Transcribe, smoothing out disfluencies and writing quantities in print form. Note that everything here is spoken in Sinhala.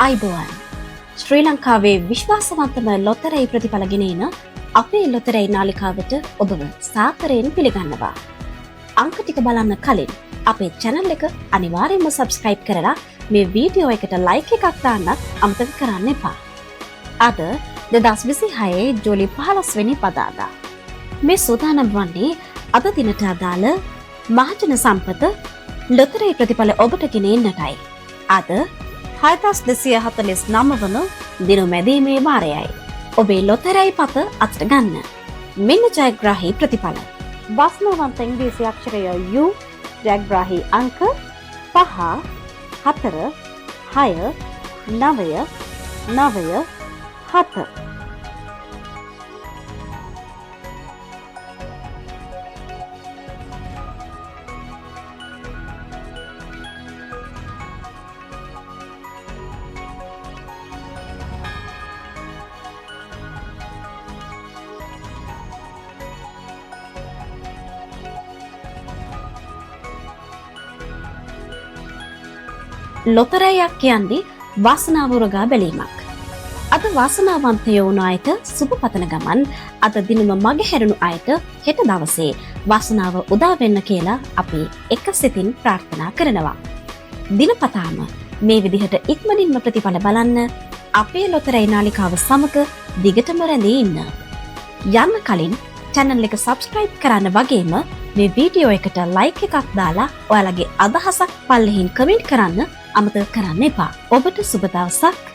අයිබෝවන් ශ්‍රී ලංකාවේ විශ්වාසවන්තම ලොතරැයි ප්‍රතිඵල ගෙන එන අපේ ලොතරැයි නාලිකාවට ඔබව සාදරයෙන් පිළිගන්නවා. අංක ටික බලන්න කලින් අපේ channel එක අනිවාර්යයෙන්ම subscribe කරලා මේ වීඩියෝ එකට like එකක් දාන්නත් අමතක කරන්න එපා. අද 2026 ජූලි 15 වෙනි පදාදා. මේ සූදානම් වන්නේ අද දිනට අදාළ මහජන සම්පත ලොතරැයි ප්‍රතිඵල ඔබට ගෙන එන්නටයි. අද 6249 වන දින මැදීමේ වාරයයි. ඔබේ ලොතරැයි පත අතට ගන්න. මෙන්න ජයග්‍රාහී ප්‍රතිඵල. වාසනාවන්ත ඉංග්‍රීසි අක්ෂරය U, ජයග්‍රාහී අංක 5 4 6 9 9 7. ලොතරැයියක් කියන්නේ වාසනාව උරගා බැලීමක්. අද වාසනාවන්තයෝ වුණ අයට සුබ පතන ගමන් අද දිනම මගහැරුණු අයට හෙට දවසේ වාසනාව උදා වෙන්න කියලා අපි එක සිතින් ප්‍රාර්ථනා කරනවා. දිනපතාම මේ විදිහට ඉක්මනින්ම ප්‍රතිඵල බලන්න අපේ ලොතරැයි නාලිකාව සමග දිගටම රැඳී ඉන්න. යන්න කලින් channel එක subscribe කරන්න වගේම මේ වීඩියෝ එකට like එකක් දාලා ඔයාලගේ අදහසක් පල්ලෙහින් comment කරන්න අමතක කරන්න එපා. ඔබට සුබ දවසක්.